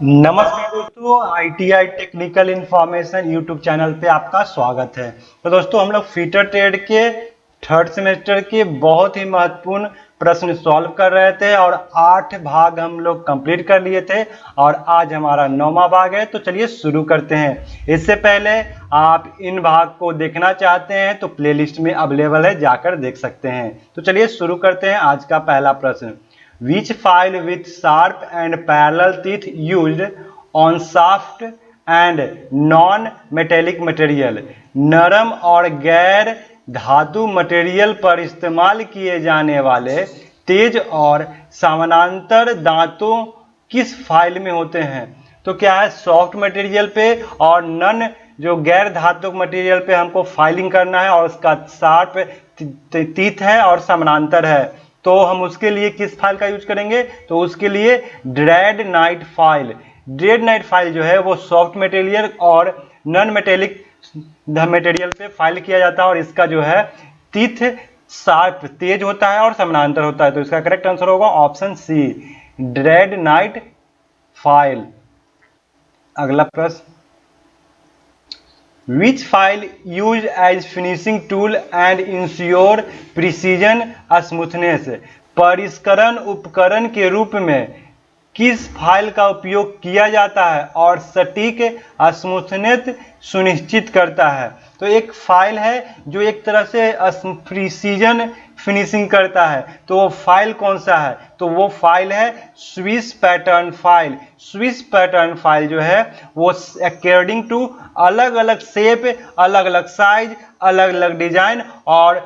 नमस्कार दोस्तों, ITI technical information YouTube channel पे आपका स्वागत है। तो दोस्तों हम लोग फीटर ट्रेड के थर्ड सेमेस्टर के बहुत ही महत्वपूर्ण प्रश्न सॉल्व कर रहे थे और 8 भाग हम लोग कंप्लीट कर लिए थे और आज हमारा 9वां भाग है। तो चलिए शुरू करते हैं। इससे पहले आप इन भाग को देखना चाहते हैं तो प्लेलिस्ट में अवेलेबल है, जाकर देख सकते हैं। तो चलिए शुरू करते हैं। आज का पहला प्रश्न, Which file with sharp and parallel teeth used on soft and non-metallic material? नरम और गैर धातु मटेरियल पर इस्तेमाल किए जाने वाले तेज और समानांतर दांतों किस फाइल में होते हैं? तो क्या है, सॉफ्ट मटेरियल पे और नन जो गैर धातुक मटेरियल पे हमको फाइलिंग करना है और उसका शार्प टीथ है और समानांतर है। तो हम उसके लिए किस फाइल का यूज करेंगे? तो उसके लिए dread night file. Dread night file जो है वो सॉफ्ट मटेरियल और नॉन मेटेलिक मटेरियल पे फाइल किया जाता है और इसका जो है टीथ शार्प तेज होता है और समानांतर होता है। तो इसका करेक्ट आंसर होगा option C, dreadnought file. अगला प्रश्न, Which file used as finishing tool and ensure precision smoothness? परिष्करण उपकरण के रूप में किस फाइल का उपयोग किया जाता है और सटीक स्मूथनेस सुनिश्चित करता है? तो एक फाइल है जो एक तरह से प्रिसीजन फिनिशिंग करता है। तो वो फाइल कौन सा है? तो वो फाइल है Swiss pattern file. Swiss pattern file जो है वो अकॉर्डिंग टू अलग अलग शेप, अलग अलग साइज, अलग अलग डिजाइन और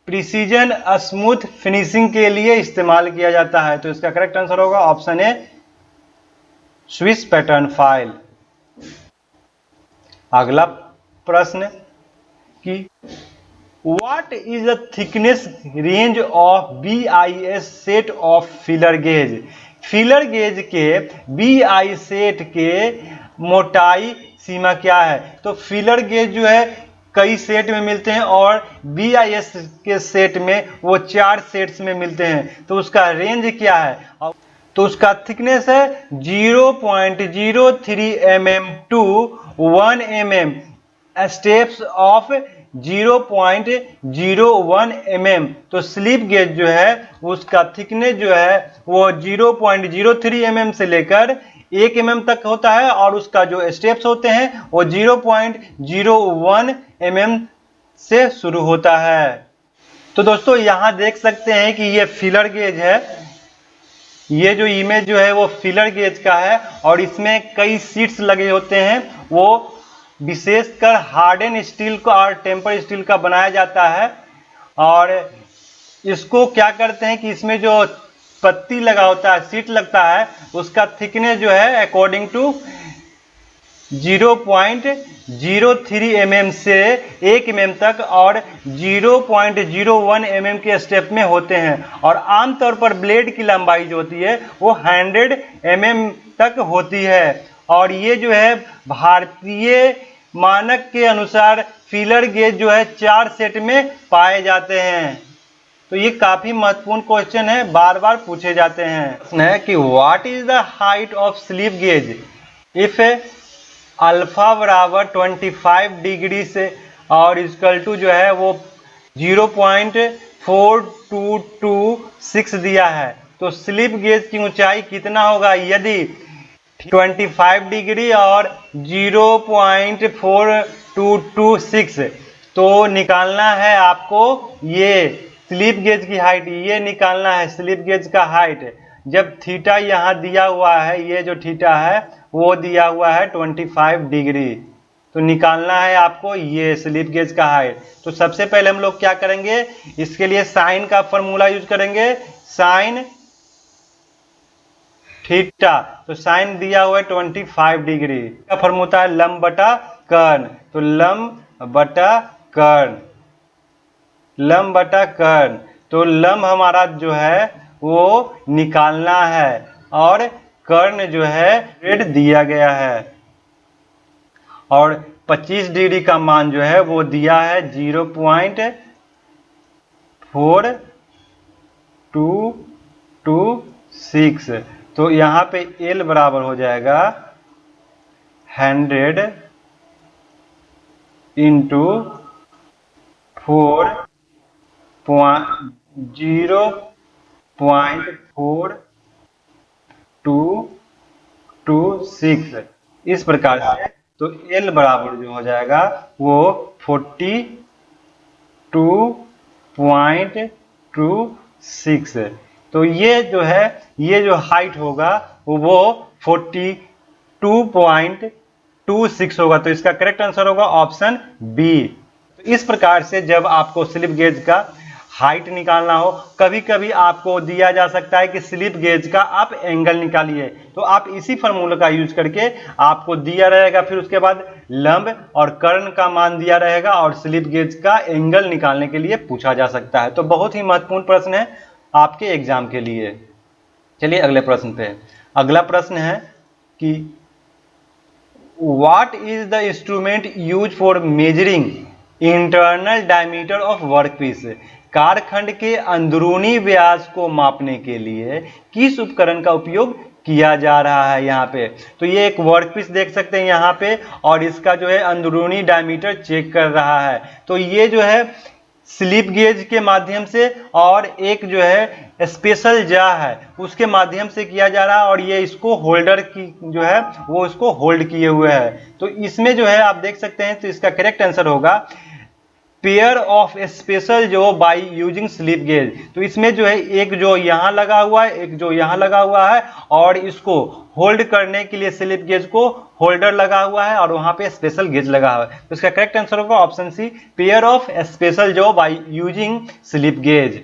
प्रिसीजन स्मूथ फिनिशिंग के लिए इस्तेमाल किया जाता है। तो इसका करेक्ट आंसर होगा ऑप्शन ए, स्विस पैटर्न फाइल। अगला प्रश्न कि What is the thickness range of BI set of filler gauge? Filler gauge के BI सेट के मोटाई सीमा क्या है? तो फिलर गेज जो है कई सेट में मिलते हैं और BIS के सेट में वो 4 सेट्स में मिलते हैं। तो उसका रेंज क्या है? तो उसका थिकनेस है 0.03 mm to 1 mm, steps of 0.01 mm। तो स्लिप गेज जो है उसका थिकनेस जो है वो 0.03 mm से लेकर 1 mm तक होता है और उसका जो स्टेप्स होते हैं वो 0.01 mm से शुरू होता है। तो दोस्तों यहाँ देख सकते हैं कि ये फिलर गेज है। ये जो इमेज जो है वो फिलर गेज का है और इसमें कई सीट्स लगे होते हैं। वो विशेषकर हार्डन स्टील का और टेम्पर स्टील का बनाया जाता है और इसको क्या करते हैं कि इसमें जो पत्ती लगा होता है, सीट लगता है, उसका थिकनेस जो है अकॉर्डिंग टू 0.03 mm से 1 mm तक और 0.01 mm के स्टेप में होते हैं और आमतौर पर ब्लेड की लंबाई जो होती है वो 100 mm तक होती है। और ये जो है भारतीय मानक के अनुसार फिलर गेज जो है 4 सेट में पाए जाते हैं। तो ये काफी महत्वपूर्ण क्वेश्चन है, बार बार पूछे जाते हैं। प्रश्न है कि what is the height of slip gauge if alpha बराबर 25 डिग्री से और इक्वल टू जो है वो 0.4226 दिया है। तो स्लिप गेज की ऊंचाई कितना होगा यदि 25 डिग्री और 0.4226? तो निकालना है आपको ये स्लिप गेज की हाइट, ये निकालना है स्लिप गेज का हाइट। जब थीटा यहाँ दिया हुआ है, ये जो थीटा है वो दिया हुआ है 25 डिग्री, तो निकालना है आपको ये स्लिप गेज का हाइट। तो सबसे पहले हम लोग क्या करेंगे, इसके लिए साइन का फॉर्मूला यूज करेंगे, साइन थीटा। तो साइन दिया हुआ है 25 डिग्री का फॉर्मूला होता है लंब बटा कर्ण। तो लंब बटा कर्ण, लंब बटा कर्ण। तो लंब हमारा जो है वो निकालना है और कर्ण जो है रेड दिया गया है और 25 डिग्री का मान जो है वो दिया है 0.4226। तो यहाँ पे L बराबर हो जाएगा 100 इंटू 0.426 इस प्रकार से। तो L बराबर जो हो जाएगा वो 42.26। तो ये जो है, ये जो हाइट होगा वो 42.26 होगा। तो इसका करेक्ट आंसर होगा ऑप्शन बी। तो इस प्रकार से जब आपको स्लिप गेज का हाइट निकालना हो, कभी कभी आपको दिया जा सकता है कि स्लिप गेज का आप एंगल निकालिए, तो आप इसी फॉर्मूला का यूज करके आपको दिया रहेगा, फिर उसके बाद लंब और कर्ण का मान दिया रहेगा और स्लिप गेज का एंगल निकालने के लिए पूछा जा सकता है। तो बहुत ही महत्वपूर्ण प्रश्न है आपके एग्जाम के लिए। चलिए अगले प्रश्न पे। अगला प्रश्न है कि what is the instrument use for measuring internal diameter of workpiece. कारखंड के अंदरूनी व्यास को मापने के लिए किस उपकरण का उपयोग किया जा रहा है यहाँ पे। तो ये एक वर्कपीस देख सकते हैं यहाँ पे, और इसका जो है अंदरूनी डायमीटर चेक कर रहा है। तो ये जो है स्लिप गेज के माध्यम से और एक जो है स्पेशल जा है उसके माध्यम से किया जा रहा है, और ये इसको होल्डर की जो है वो इसको होल्ड किए हुए है। तो इसमें जो है आप देख सकते हैं, तो इसका करेक्ट आंसर होगा पेयर ऑफ स्पेशल जो बाय यूजिंग स्लिप गेज। तो इसमें जो है एक जो यहाँ लगा हुआ है, एक जो यहाँ लगा हुआ है, और इसको होल्ड करने के लिए स्लिप गेज को होल्डर लगा हुआ है और वहां पे स्पेशल गेज लगा हुआ है। तो इसका करेक्ट आंसर होगा option C, pair of special जो by using slip gauge.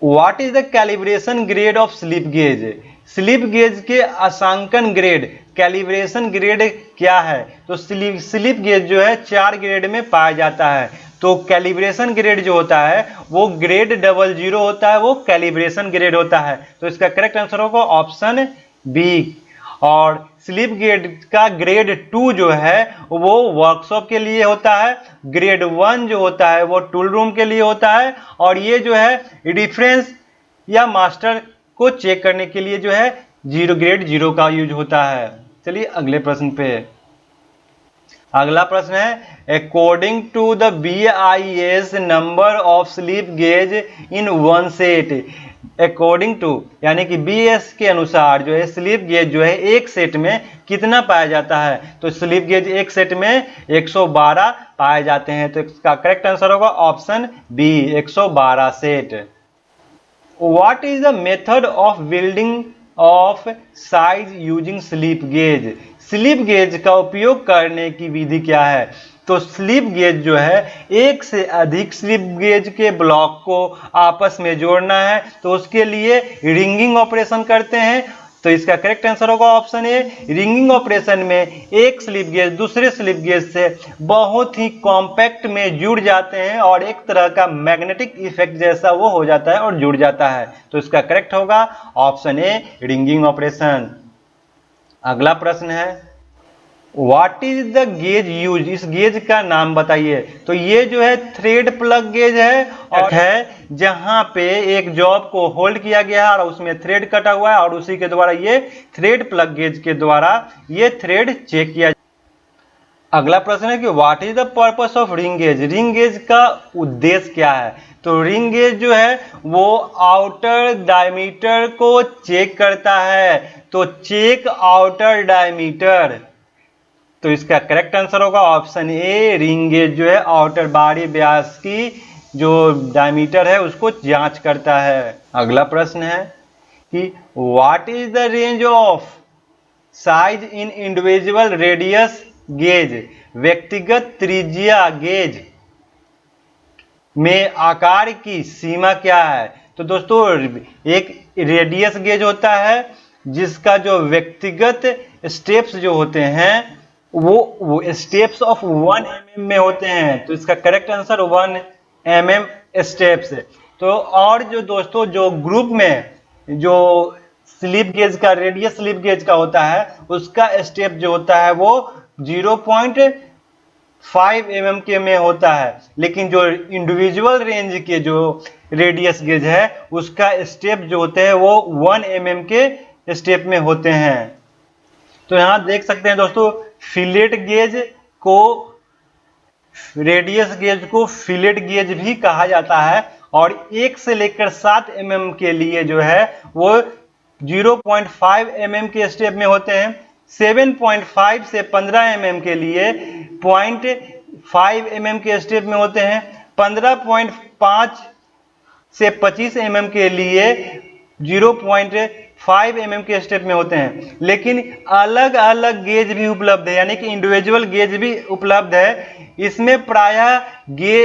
What is the calibration grade of slip gauge. Slip gauge के अंशांकन ग्रेड, कैलिब्रेशन ग्रेड क्या है। तो स्लिप गेज जो है 4 ग्रेड में पाया जाता है। तो कैलिब्रेशन ग्रेड जो होता है वो ग्रेड 00 होता है, वो कैलिब्रेशन ग्रेड होता है। तो इसका करेक्ट आंसर होगा ऑप्शन बी। और स्लिप गेज का ग्रेड 2 जो है वो वर्कशॉप के लिए होता है, ग्रेड 1 जो होता है वो टूल रूम के लिए होता है, और ये जो है रिफरेंस या मास्टर को चेक करने के लिए जो है ग्रेड 0 का यूज होता है। चलिए अगले प्रश्न पे। अगला प्रश्न है according to the BIS number of slip gauge in one set. According to यानी कि BIS के अनुसार जो है स्लिप गेज जो है एक सेट में कितना पाया जाता है। तो स्लिप गेज एक सेट में 112 पाए जाते हैं। तो इसका करेक्ट आंसर होगा option B, 112 set. What is the method of building of size using slip gauge. Slip gauge का उपयोग करने की विधि क्या है। तो स्लिप गेज जो है एक से अधिक स्लिप गेज के ब्लॉक को आपस में जोड़ना है, तो उसके लिए रिंगिंग ऑपरेशन करते हैं। तो इसका करेक्ट आंसर होगा ऑप्शन ए। रिंगिंग ऑपरेशन में एक स्लिप गेज दूसरे स्लिप गेज से बहुत ही कॉम्पैक्ट में जुड़ जाते हैं और एक तरह का मैग्नेटिक इफेक्ट जैसा वो हो जाता है और जुड़ जाता है। तो इसका करेक्ट होगा ऑप्शन ए, रिंगिंग ऑपरेशन। अगला प्रश्न है what is the gauge use. इस गेज का नाम बताइए। तो ये जो है थ्रेड प्लग गेज है, और है जहां पे एक जॉब को होल्ड किया गया है और उसमें थ्रेड कटा हुआ है, और उसी के द्वारा ये थ्रेड प्लग गेज के द्वारा ये थ्रेड चेक किया। अगला प्रश्न है कि what is the purpose of ring gauge. Ring gauge का उद्देश्य क्या है। तो रिंग गेज जो है वो आउटर डायमीटर को चेक करता है। तो चेक आउटर डायमीटर। तो इसका करेक्ट आंसर होगा ऑप्शन ए, रिंग गेज जो है आउटर बाहरी व्यास की जो डायमीटर है उसको जांच करता है। अगला प्रश्न है कि what is the range of size in individual radius gauge. व्यक्तिगत त्रिज्या गेज में आकार की सीमा क्या है। तो दोस्तों एक रेडियस गेज होता है जिसका जो व्यक्तिगत स्टेप्स जो होते हैं वो स्टेप्स ऑफ 1 mm में होते हैं। तो इसका करेक्ट आंसर 1 mm स्टेप्स। तो और जो दोस्तों जो ग्रुप में जो स्लिप गेज का रेडियस स्लिप गेज का होता है उसका स्टेप जो होता है वो 0.5 mm के में होता है, लेकिन जो इंडिविजुअल रेंज के जो रेडियस गेज है उसका स्टेप जो होते हैं वो 1 mm के स्टेप में होते हैं। तो यहाँ देख सकते हैं दोस्तों, फिलेट गेज को, रेडियस गेज को फिलेट गेज भी कहा जाता है, और 1 से लेकर 7 mm के लिए जो है वो 0.5 mm के स्टेप में होते हैं। 7.5 से 15 mm के लिए 0.5 mm के स्टेप में होते हैं। 15.5 से 25 mm के लिए 0.5 mm के स्टेप में होते हैं। लेकिन अलग अलग गेज भी उपलब्ध है, यानी कि इंडिविजुअल गेज भी उपलब्ध है। इसमें प्रायः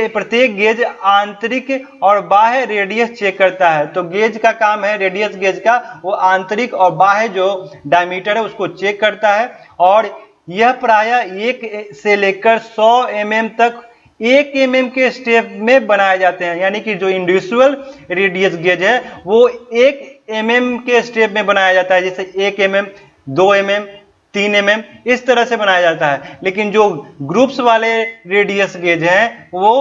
प्रत्येक गेज आंतरिक और बाह्य रेडियस चेक करता है। तो गेज का काम है, रेडियस गेज का, वो आंतरिक और बाह्य जो डायमीटर है उसको चेक करता है। और यह प्रायः 1 से लेकर 100 mm तक 1 mm के स्टेप में बनाए जाते हैं, यानी कि जो इंडिविजुअल रेडियस गेज है वो 1 mm के स्टेप में बनाया जाता है, जैसे 1 mm, 2 mm, 3 mm इस तरह से बनाया जाता है। लेकिन जो ग्रुप्स वाले रेडियस गेज हैं वो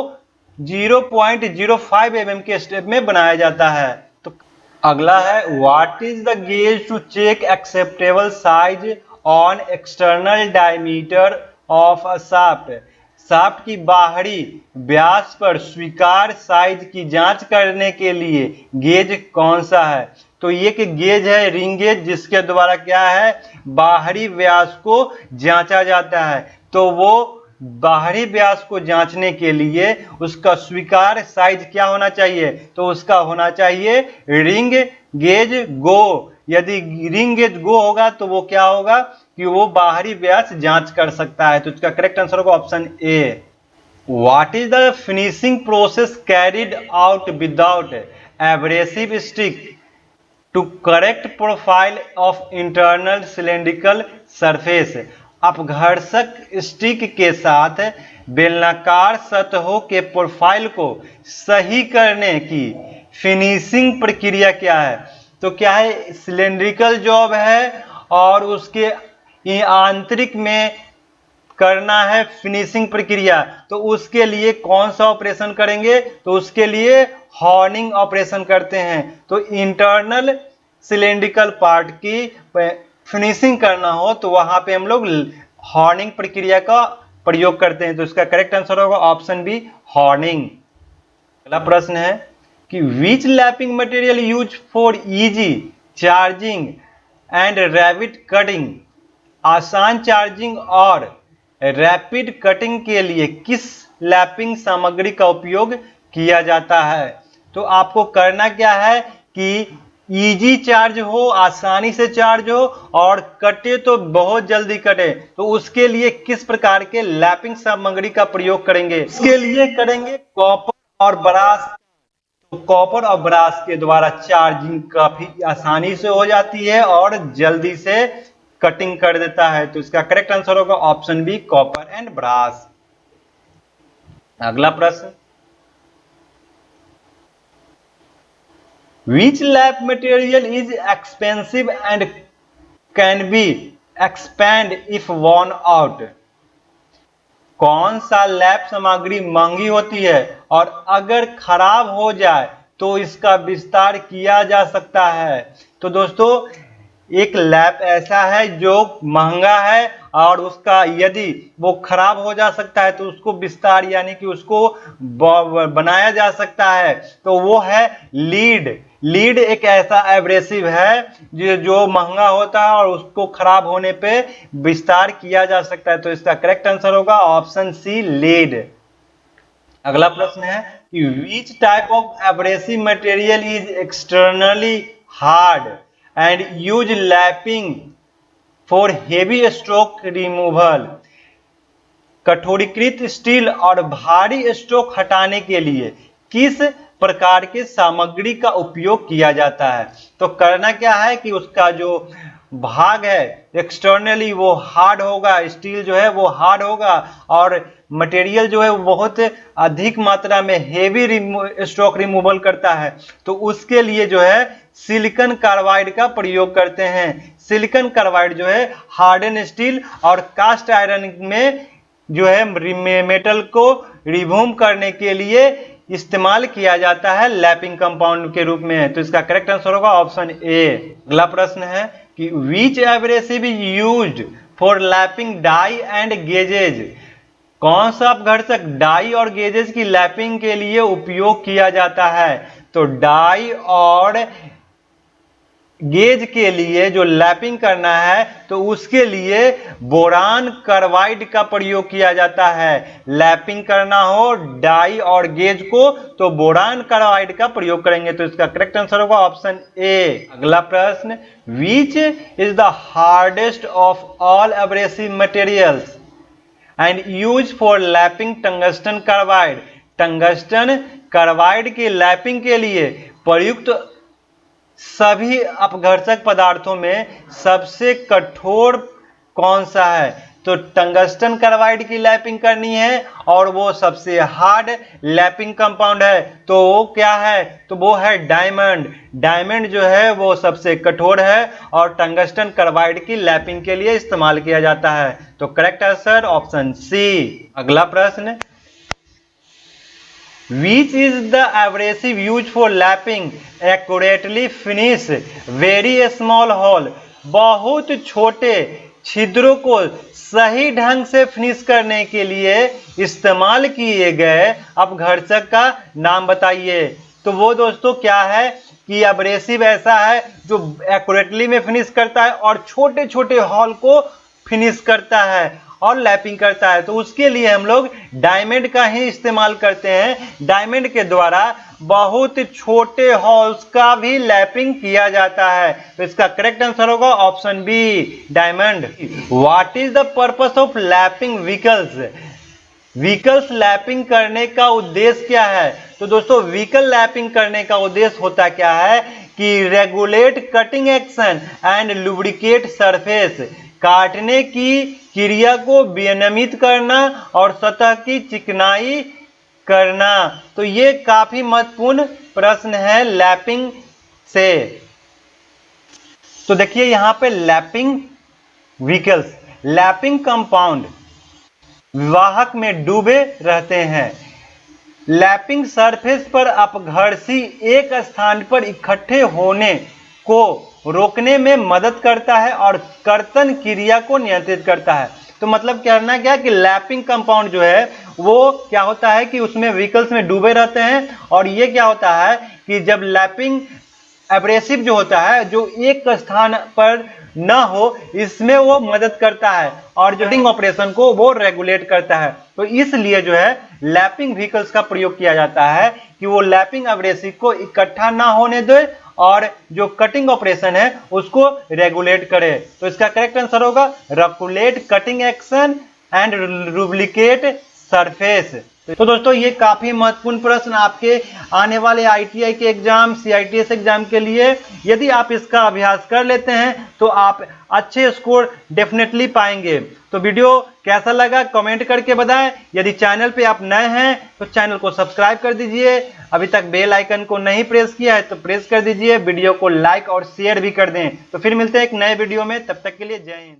0.05 mm के स्टेप में बनाया जाता है। तो अगला है, what is the gauge to check acceptable size on external diameter of a shaft. Shaft की बाहरी व्यास पर स्वीकार्य साइज की जांच करने के लिए गेज कौन सा है? तो ये कि गेज है रिंग गेज, जिसके द्वारा क्या है, बाहरी व्यास को जांचा जाता है। तो वो बाहरी व्यास को जांचने के लिए उसका स्वीकार्य साइज क्या होना चाहिए? तो उसका होना चाहिए रिंग गेज गो। यदि रिंग गेज गो होगा तो वो क्या होगा कि वो बाहरी व्यास जांच कर सकता है। तो इसका करेक्ट आंसर होगा option A. What is the finishing process carried out without abrasive stick to correct profile of internal cylindrical surface. अपघर्षक स्टिक के साथ बेलनाकार सतहों के प्रोफाइल को सही करने की फिनिशिंग प्रक्रिया क्या है? तो क्या है, सिलेंड्रिकल जॉब है और उसके आंतरिक में करना है फिनिशिंग प्रक्रिया। तो उसके लिए कौन सा ऑपरेशन करेंगे? तो उसके लिए हॉर्निंग ऑपरेशन करते हैं। तो इंटरनल सिलेंड्रिकल पार्ट की फिनिशिंग करना हो तो वहां पे हम लोग हॉर्निंग प्रक्रिया का प्रयोग करते हैं। तो इसका करेक्ट आंसर होगा ऑप्शन बी, हॉर्निंग। अगला प्रश्न है कि which lapping material use for easy charging and rapid cutting. आसान चार्जिंग और रैपिड कटिंग के लिए किस लैपिंग सामग्री का उपयोग किया जाता है? तो आपको करना क्या है कि इजी चार्ज हो, आसानी से चार्ज हो, और कटे तो बहुत जल्दी कटे, तो उसके लिए किस प्रकार के लैपिंग सामग्री का प्रयोग करेंगे? इसके लिए करेंगे कॉपर और ब्रास। तो कॉपर और ब्रास के द्वारा चार्जिंग काफी आसानी से हो जाती है और जल्दी से कटिंग कर देता है। तो इसका करेक्ट आंसर होगा option B, copper and brass. अगला प्रश्न, which lap material is expensive and can be expanded if worn out। कौन सा लैप सामग्री महंगी होती है और अगर खराब हो जाए तो इसका विस्तार किया जा सकता है? तो दोस्तों, एक लैप ऐसा है जो महंगा है और उसका यदि वो खराब हो जा सकता है तो उसको विस्तार यानी कि उसको बनाया जा सकता है। तो वो है लीड। लीड एक ऐसा एब्रेसिव है जो महंगा होता है और उसको खराब होने पे विस्तार किया जा सकता है। तो इसका करेक्ट आंसर होगा ऑप्शन सी, लीड। अगला प्रश्न है कि which type of abrasive material is externally hard and use lapping for heavy stroke removal. कठोरीकृत स्टील और भारी स्ट्रोक हटाने के लिए किस प्रकार के सामग्री का उपयोग किया जाता है? तो करना क्या है कि उसका जो भाग है एक्सटर्नली वो हार्ड होगा, स्टील जो है वो हार्ड होगा, और मटेरियल जो है वो बहुत अधिक मात्रा में हेवी स्ट्रोक रिमूवल करता है। तो उसके लिए जो है सिलिकॉन कार्बाइड का प्रयोग करते हैं। सिलिकॉन कार्बाइड जो है हार्डन स्टील और कास्ट आयरन में जो है मेटल को रिमूव करने के लिए इस्तेमाल किया जाता है लैपिंग कंपाउंड के रूप में। तो इसका करेक्ट आंसर होगा ऑप्शन ए। अगला प्रश्न है कि which abrasive is used for lapping die and gauges, कौन सा अपघर्षक डाई और गेजेस की लैपिंग के लिए उपयोग किया जाता है। तो डाई और गेज के लिए जो लैपिंग करना है तो उसके लिए बोरान कार्बाइड का प्रयोग किया जाता है। लैपिंग करना हो डाई और गेज को तो बोरान कार्बाइड का प्रयोग करेंगे। तो इसका करेक्ट आंसर होगा ऑप्शन ए। अगला प्रश्न, which is the hardest of all abrasive materials and use for lapping tungsten carbide. Tungsten carbide की लैपिंग के लिए प्रयुक्त सभी अपघर्षक पदार्थों में सबसे कठोर कौन सा है। तो टंगस्टन कार्बाइड की लैपिंग करनी है और वो सबसे हार्ड लैपिंग कंपाउंड है। तो वो क्या है, तो वो है डायमंड। डायमंड जो है वो सबसे कठोर है और टंगस्टन कार्बाइड की लैपिंग के लिए इस्तेमाल किया जाता है। तो करेक्ट आंसर ऑप्शन सी। अगला प्रश्न, Which is the abrasive used for lapping accurately finish very small hole? बहुत छोटे छिद्रों को सही ढंग से फिनिश करने के लिए इस्तेमाल किए गए अपघर्षक का नाम बताइए। तो वो दोस्तों क्या है कि एब्रेसिव ऐसा है जो एक्यूरेटली में फिनिश करता है और छोटे छोटे हॉल को फिनिश करता है और लैपिंग करता है। तो उसके लिए हम लोग डायमंड का ही इस्तेमाल करते हैं। डायमंड के द्वारा बहुत छोटे हॉल्स का भी लैपिंग किया जाता है। तो इसका करेक्ट आंसर होगा option B, diamond. What is the purpose of lapping vehicles? Vehicles lapping करने का उद्देश्य क्या है? तो दोस्तों व्हीकल लैपिंग करने का उद्देश्य होता क्या है कि regulate cutting action and lubricate surface, काटने की क्रिया को विनियमित करना और सतह की चिकनाई करना। तो ये काफी महत्वपूर्ण प्रश्न है लैपिंग से। तो देखिए यहां पे लैपिंग व्हीकल्स, लैपिंग कंपाउंड विवाहक में डूबे रहते हैं। लैपिंग सरफेस पर अपघर्षी एक स्थान पर इकट्ठे होने को रोकने में मदद करता है और कर्तन क्रिया को नियंत्रित करता है। तो मतलब कहना क्या कि लैपिंग कंपाउंड जो है वो क्या होता है कि उसमें व्हीकल्स में डूबे रहते हैं और ये क्या होता है कि जब लैपिंग एब्रेसिव जो होता है जो एक स्थान पर न हो इसमें वो मदद करता है और जो कटिंग ऑपरेशन को वो रेगुलेट करता है। तो इसलिए जो है लैपिंग व्हीकल्स का प्रयोग किया जाता है कि वो लैपिंग एब्रेसिव को इकट्ठा ना होने दे और जो कटिंग ऑपरेशन है उसको रेगुलेट करे। तो इसका करेक्ट आंसर होगा regulate cutting action and lubricate surface. तो दोस्तों ये काफी महत्वपूर्ण प्रश्न आपके आने वाले आईटीआई के एग्जाम, सीआईटीएस एग्जाम के लिए यदि आप इसका अभ्यास कर लेते हैं तो आप अच्छे स्कोर डेफिनेटली पाएंगे। तो वीडियो कैसा लगा कमेंट करके बताएं। यदि चैनल पे आप नए हैं तो चैनल को सब्सक्राइब कर दीजिए। अभी तक बेल आइकन को नहीं प्रेस किया है तो प्रेस कर दीजिए। वीडियो को लाइक और शेयर भी कर दें। तो फिर मिलते हैं एक नए वीडियो में, तब तक के लिए जय हिंद।